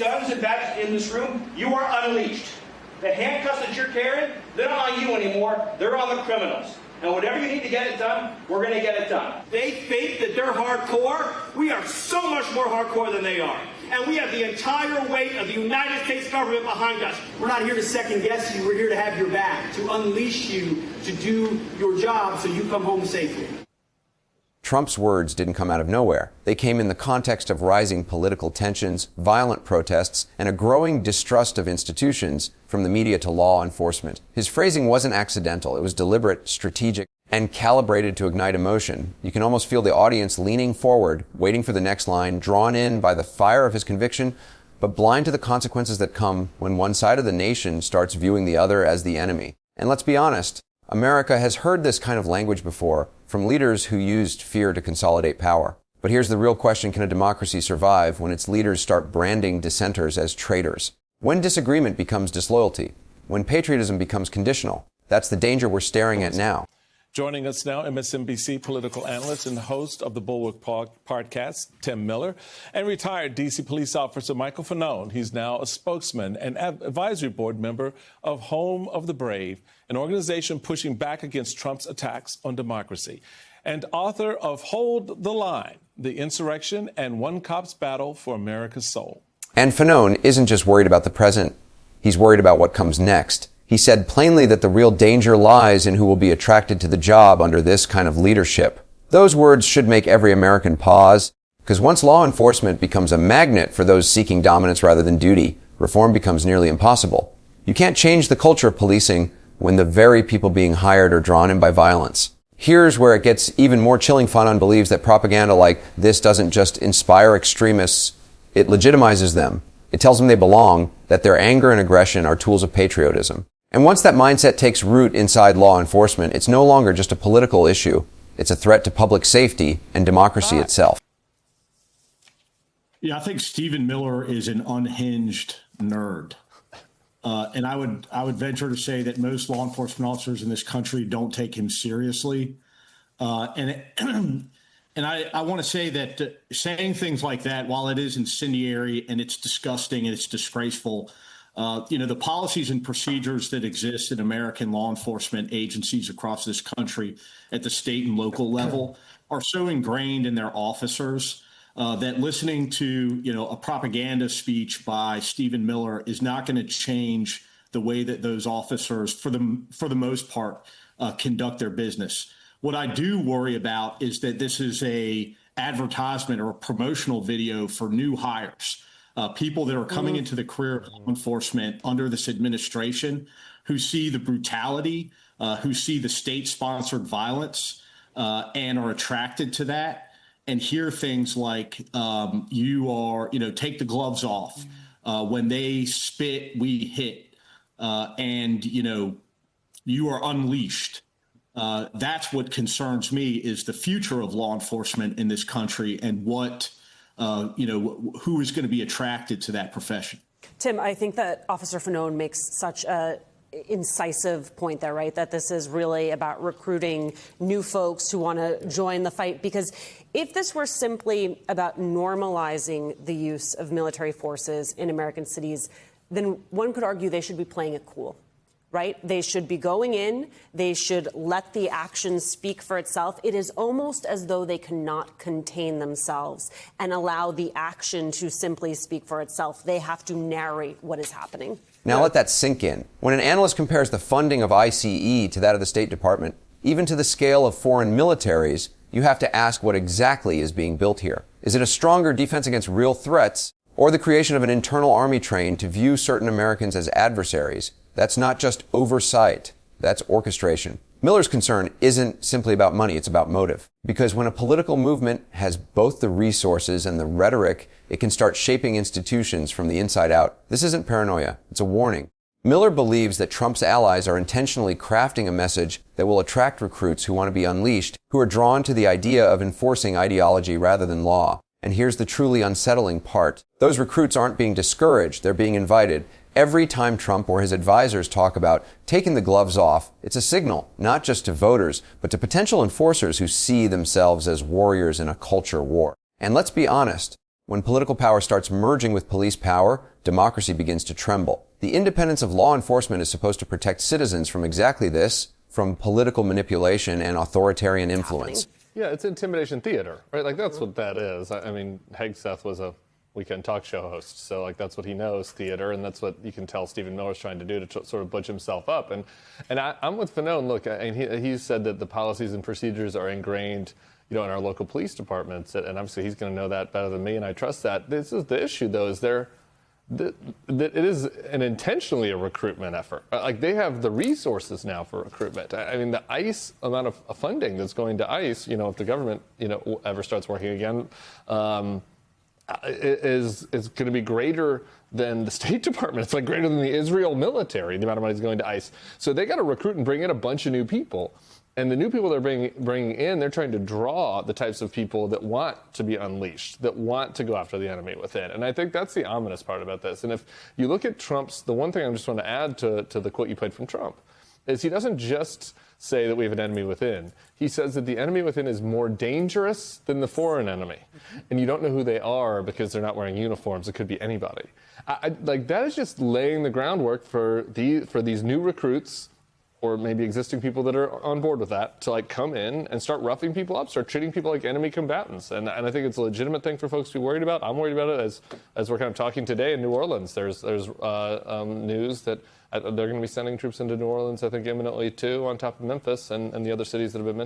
guns and that in this room, you are unleashed. The handcuffs that you're carrying, they're not on you anymore. They're on the criminals. And whatever you need to get it done, we're going to get it done. They think that they're hardcore. We are so much more hardcore than they are. And we have the entire weight of the United States government behind us. We're not here to second guess you. We're here to have your back, to unleash you, to do your job so you come home safely. Trump's words didn't come out of nowhere. They came in the context of rising political tensions, violent protests, and a growing distrust of institutions, from the media to law enforcement. His phrasing wasn't accidental. It was deliberate, strategic, and calibrated to ignite emotion. You can almost feel the audience leaning forward, waiting for the next line, drawn in by the fire of his conviction, but blind to the consequences that come when one side of the nation starts viewing the other as the enemy. And let's be honest, America has heard this kind of language before from leaders who used fear to consolidate power. But here's the real question: can a democracy survive when its leaders start branding dissenters as traitors? When disagreement becomes disloyalty, when patriotism becomes conditional, that's the danger we're staring at now. Joining us now, MSNBC political analyst and host of the Bulwark podcast, Tim Miller, and retired D.C. police officer Michael Fanone. He's now a spokesman and advisory board member of Home of the Brave, an organization pushing back against Trump's attacks on democracy, and author of Hold the Line, The Insurrection and One Cop's Battle for America's Soul. And Fanone isn't just worried about the present. He's worried about what comes next. He said plainly that the real danger lies in who will be attracted to the job under this kind of leadership. Those words should make every American pause, because once law enforcement becomes a magnet for those seeking dominance rather than duty, reform becomes nearly impossible. You can't change the culture of policing when the very people being hired are drawn in by violence. Here's where it gets even more chilling. Fanone believes that propaganda like this doesn't just inspire extremists, it legitimizes them. It tells them they belong, that their anger and aggression are tools of patriotism. And once that mindset takes root inside law enforcement, it's no longer just a political issue. It's a threat to public safety and democracy itself. Yeah, I think Stephen Miller is an unhinged nerd. And I would venture to say that most law enforcement officers in this country don't take him seriously. And I want to say that saying things like that, while it is incendiary and it's disgusting and it's disgraceful, the policies and procedures that exist in American law enforcement agencies across this country at the state and local level are so ingrained in their officers that listening to, a propaganda speech by Stephen Miller is not going to change the way that those officers, for the most part, conduct their business. What I do worry about is that this is a advertisement or a promotional video for new hires. People that are coming into the career of law enforcement under this administration, who see the brutality, who see the state-sponsored violence, and are attracted to that, and hear things like, take the gloves off. When they spit, we hit. And, you are unleashed. That's what concerns me, is the future of law enforcement in this country and what who is going to be attracted to that profession. Tim, I think that Officer Fanone makes such a incisive point there, right? That this is really about recruiting new folks who want to join the fight. Because if this were simply about normalizing the use of military forces in American cities, then one could argue they should be playing it cool. Right? They should be going in. They should let the action speak for itself. It is almost as though they cannot contain themselves and allow the action to simply speak for itself. They have to narrate what is happening. Now let that sink in. When an analyst compares the funding of ICE to that of the State Department, even to the scale of foreign militaries, you have to ask what exactly is being built here. Is it a stronger defense against real threats, or the creation of an internal army trained to view certain Americans as adversaries? That's not just oversight, that's orchestration. Miller's concern isn't simply about money, it's about motive. Because when a political movement has both the resources and the rhetoric, it can start shaping institutions from the inside out. This isn't paranoia, it's a warning. Miller believes that Trump's allies are intentionally crafting a message that will attract recruits who want to be unleashed, who are drawn to the idea of enforcing ideology rather than law. And here's the truly unsettling part. Those recruits aren't being discouraged, they're being invited. Every time Trump or his advisors talk about taking the gloves off, it's a signal, not just to voters, but to potential enforcers who see themselves as warriors in a culture war. And let's be honest, When political power starts merging with police power, democracy begins to tremble. The independence of law enforcement is supposed to protect citizens from exactly this, from political manipulation and authoritarian influence. Yeah, it's intimidation theater, right? Like, that's what that is. I mean, Hegseth was a weekend talk show host, so, like, that's what he knows, theater, and that's what you can tell Stephen Miller's trying to do to sort of butch himself up. And I'm with Fanone. Look, and he said that the policies and procedures are ingrained, in our local police departments, and obviously he's going to know that better than me, and I trust that. This is the issue, though, is that it is intentionally a recruitment effort. Like, they have the resources now for recruitment. I mean, the ICE amount of funding that's going to ICE, if the government, ever starts working again, is going to be greater than the State Department. It's like greater than the Israel military, the amount of money is going to ICE. So they got to recruit and bring in a bunch of new people. And the new people they're bringing in, they're trying to draw the types of people that want to be unleashed, that want to go after the enemy within. And I think that's the ominous part about this. And if you look at Trump's, the one thing I just want to add to the quote you played from Trump is he doesn't just say that we have an enemy within. He says that the enemy within is more dangerous than the foreign enemy. And you don't know who they are because they're not wearing uniforms. It could be anybody. Like, that is just laying the groundwork for these new recruits, or maybe existing people that are on board with that, to come in and start roughing people up, start treating people like enemy combatants. And I think it's a legitimate thing for folks to be worried about. I'm worried about it as we're kind of talking today in New Orleans. There's news that they're going to be sending troops into New Orleans, I think, imminently too, on top of Memphis and the other cities that have been mentioned.